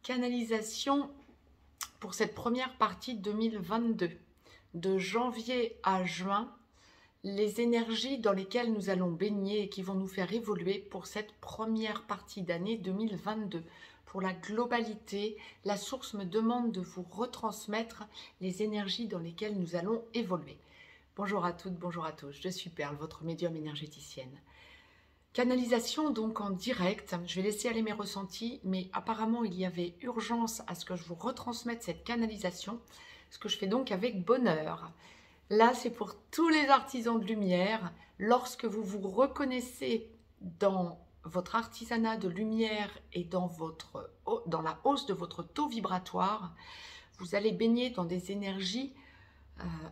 Canalisation pour cette première partie 2022. De janvier à juin, les énergies dans lesquelles nous allons baigner et qui vont nous faire évoluer pour cette première partie d'année 2022. Pour la globalité, la source me demande de vous retransmettre les énergies dans lesquelles nous allons évoluer. Bonjour à toutes, bonjour à tous, je suis Perle, votre médium énergéticienne. Canalisation donc en direct, je vais laisser aller mes ressentis, mais apparemment il y avait urgence à ce que je vous retransmette cette canalisation, ce que je fais donc avec bonheur. Là c'est pour tous les artisans de lumière, lorsque vous vous reconnaissez dans votre artisanat de lumière et dans la hausse de votre taux vibratoire, vous allez baigner dans des énergies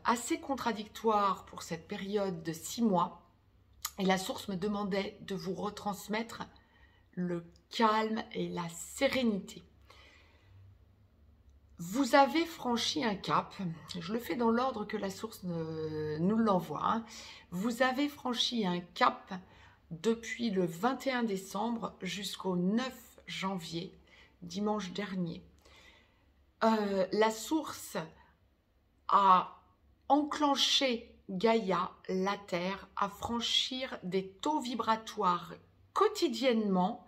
assez contradictoires pour cette période de 6 mois. Et la source me demandait de vous retransmettre le calme et la sérénité. Vous avez franchi un cap, je le fais dans l'ordre que la source nous l'envoie. Hein. Vous avez franchi un cap depuis le 21 décembre jusqu'au 9 janvier, dimanche dernier. La source a enclenché Gaïa, la Terre, à franchir des taux vibratoires quotidiennement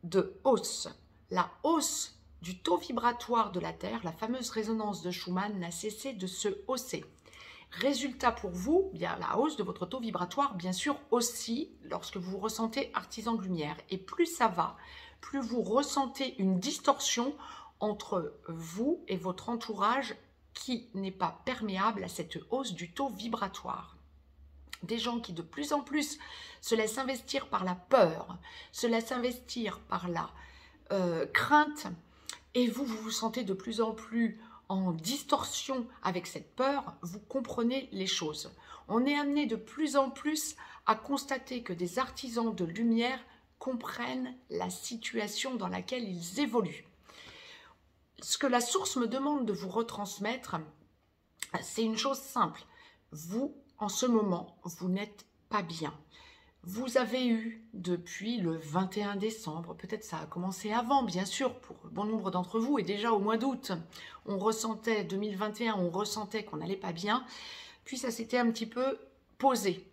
de hausse. La hausse du taux vibratoire de la Terre, la fameuse résonance de Schumann, n'a cessé de se hausser. Résultat pour vous, bien la hausse de votre taux vibratoire, bien sûr aussi lorsque vous ressentez artisan de lumière. Et plus ça va, plus vous ressentez une distorsion entre vous et votre entourage qui n'est pas perméable à cette hausse du taux vibratoire. Des gens qui de plus en plus se laissent investir par la peur, se laissent investir par la crainte, et vous vous sentez de plus en plus en distorsion avec cette peur, vous comprenez les choses. On est amené de plus en plus à constater que des artisans de lumière comprennent la situation dans laquelle ils évoluent. Ce que la source me demande de vous retransmettre, c'est une chose simple. Vous, en ce moment, vous n'êtes pas bien. Vous avez eu, depuis le 21 décembre, peut-être ça a commencé avant, bien sûr, pour bon nombre d'entre vous, et déjà au mois d'août, on ressentait, 2021, on ressentait qu'on n'allait pas bien, puis ça s'était un petit peu posé.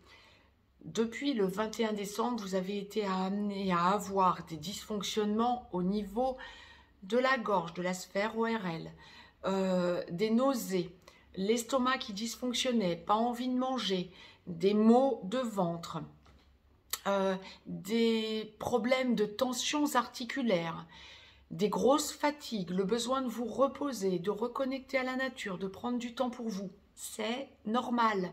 Depuis le 21 décembre, vous avez été amené à avoir des dysfonctionnements au niveau de la gorge, de la sphère ORL, des nausées, l'estomac qui dysfonctionnait, pas envie de manger, des maux de ventre, des problèmes de tensions articulaires, des grosses fatigues, le besoin de vous reposer, de reconnecter à la nature, de prendre du temps pour vous. C'est normal.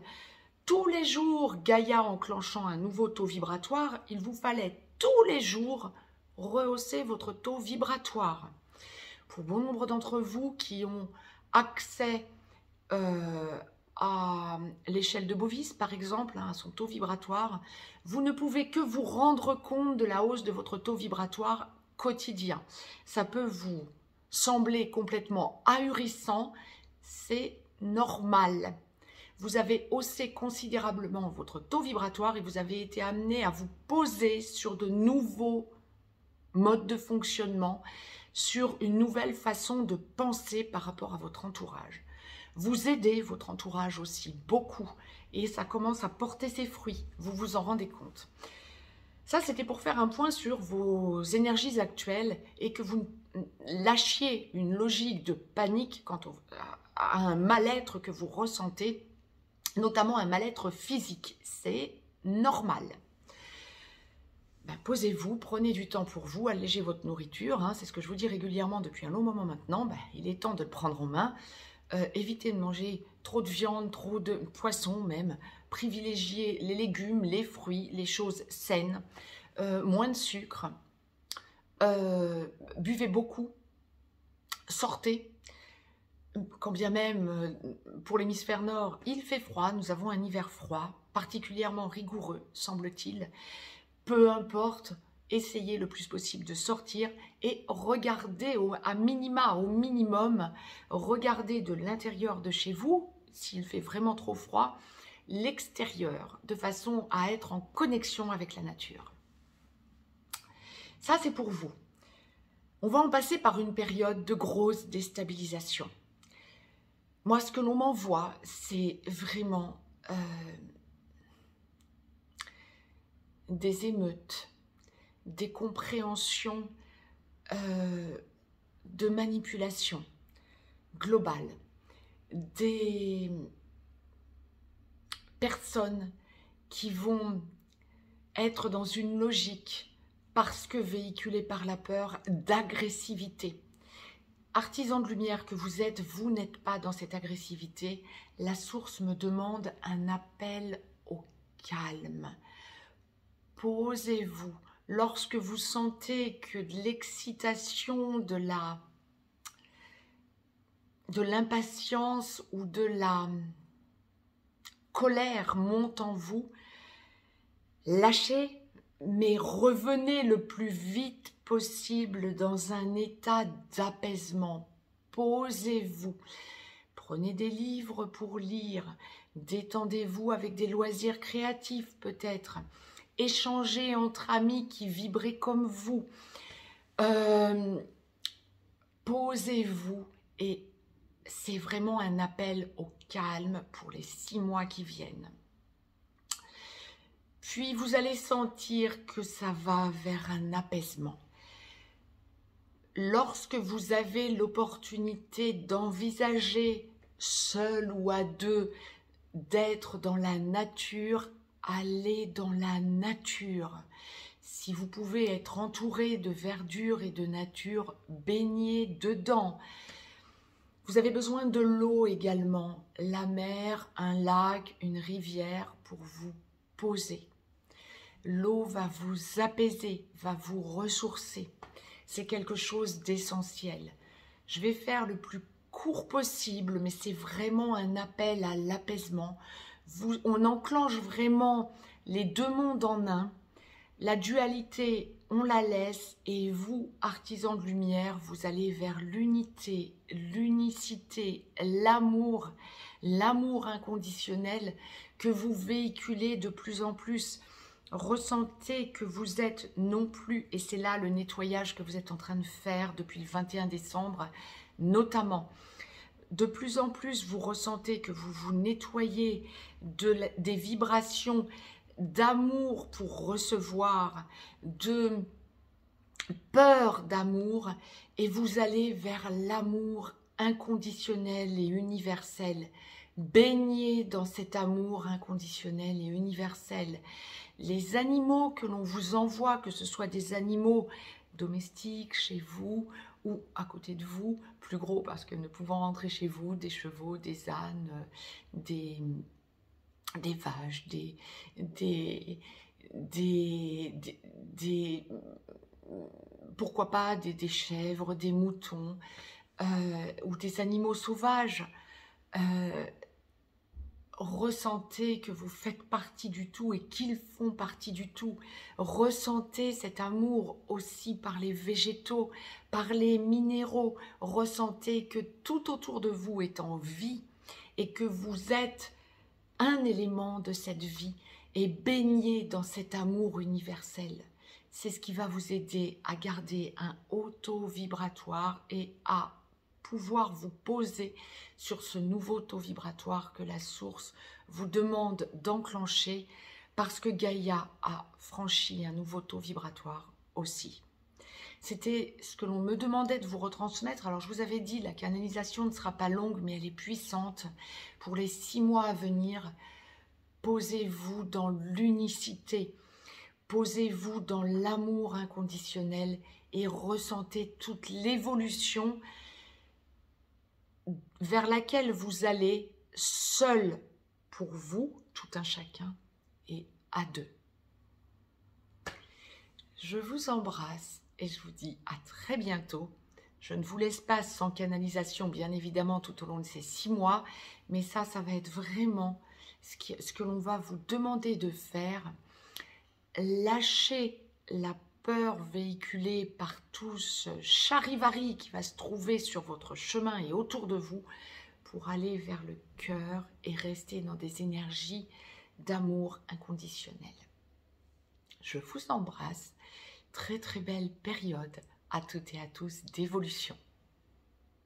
Tous les jours, Gaïa enclenchant un nouveau taux vibratoire, il vous fallait tous les jours rehausser votre taux vibratoire. Pour bon nombre d'entre vous qui ont accès à l'échelle de Bovis, par exemple, à son taux vibratoire, vous ne pouvez que vous rendre compte de la hausse de votre taux vibratoire quotidien. Ça peut vous sembler complètement ahurissant, c'est normal. Vous avez haussé considérablement votre taux vibratoire et vous avez été amené à vous poser sur de nouveaux modes de fonctionnement, sur une nouvelle façon de penser par rapport à votre entourage. Vous aidez votre entourage aussi beaucoup et ça commence à porter ses fruits, vous vous en rendez compte. Ça, c'était pour faire un point sur vos énergies actuelles et que vous lâchiez une logique de panique quant à un mal-être que vous ressentez, notamment un mal-être physique. C'est normal. Posez-vous, prenez du temps pour vous, allégez votre nourriture, hein, c'est ce que je vous dis régulièrement depuis un long moment maintenant, il est temps de le prendre en main, évitez de manger trop de viande, trop de poisson même, privilégiez les légumes, les fruits, les choses saines, moins de sucre, buvez beaucoup, sortez, quand bien même pour l'hémisphère nord il fait froid, nous avons un hiver froid, particulièrement rigoureux semble-t-il. Peu importe, essayez le plus possible de sortir et regardez au minimum, regardez de l'intérieur de chez vous, s'il fait vraiment trop froid, l'extérieur, de façon à être en connexion avec la nature. Ça, c'est pour vous. On va en passer par une période de grosse déstabilisation. Moi, ce que l'on m'envoie, c'est vraiment des émeutes, des compréhensions de manipulation globale, des personnes qui vont être dans une logique, parce que véhiculées par la peur, d'agressivité. Artisan de lumière que vous êtes, vous n'êtes pas dans cette agressivité. La source me demande un appel au calme. Posez-vous. Lorsque vous sentez que de l'excitation, de l'impatience ou de la colère monte en vous, lâchez, mais revenez le plus vite possible dans un état d'apaisement. Posez-vous. Prenez des livres pour lire. Détendez-vous avec des loisirs créatifs peut-être. Échangez entre amis qui vibraient comme vous. Posez-vous et c'est vraiment un appel au calme pour les 6 mois qui viennent. Puis vous allez sentir que ça va vers un apaisement. Lorsque vous avez l'opportunité d'envisager, seul ou à deux, d'être dans la nature, allez dans la nature. Si vous pouvez être entouré de verdure et de nature, baignez dedans. Vous avez besoin de l'eau également, la mer, un lac, une rivière pour vous poser. L'eau va vous apaiser, va vous ressourcer. C'est quelque chose d'essentiel. Je vais faire le plus court possible, mais c'est vraiment un appel à l'apaisement. On enclenche vraiment les deux mondes en un. La dualité, on la laisse et vous, artisans de lumière, vous allez vers l'unité, l'unicité, l'amour, l'amour inconditionnel que vous véhiculez de plus en plus. Ressentez que vous êtes non plus, et c'est là le nettoyage que vous êtes en train de faire depuis le 21 décembre, notamment. De plus en plus, vous ressentez que vous vous nettoyez des vibrations d'amour pour recevoir, de peur d'amour, et vous allez vers l'amour inconditionnel et universel. Baignez dans cet amour inconditionnel et universel. Les animaux que l'on vous envoie, que ce soit des animaux domestiques chez vous ou à côté de vous, plus gros parce que ne pouvant rentrer chez vous, des chevaux, des ânes, des vaches, pourquoi pas des chèvres, des moutons ou des animaux sauvages. Ressentez que vous faites partie du tout et qu'ils font partie du tout. Ressentez cet amour aussi par les végétaux, par les minéraux. Ressentez que tout autour de vous est en vie et que vous êtes un élément de cette vie et baignez dans cet amour universel. C'est ce qui va vous aider à garder un haut taux vibratoire et à pouvoir vous poser sur ce nouveau taux vibratoire que la source vous demande d'enclencher parce que Gaïa a franchi un nouveau taux vibratoire aussi. C'était ce que l'on me demandait de vous retransmettre. Alors je vous avais dit, la canalisation ne sera pas longue mais elle est puissante. Pour les 6 mois à venir, posez-vous dans l'unicité, posez-vous dans l'amour inconditionnel et ressentez toute l'évolution vers laquelle vous allez seul pour vous, tout un chacun, et à deux. Je vous embrasse et je vous dis à très bientôt. Je ne vous laisse pas sans canalisation, bien évidemment, tout au long de ces 6 mois, mais ça va être vraiment ce que l'on va vous demander de faire. Lâchez la peur véhiculée par tout ce charivari qui va se trouver sur votre chemin et autour de vous pour aller vers le cœur et rester dans des énergies d'amour inconditionnel. Je vous embrasse. Très très belle période à toutes et à tous d'évolution.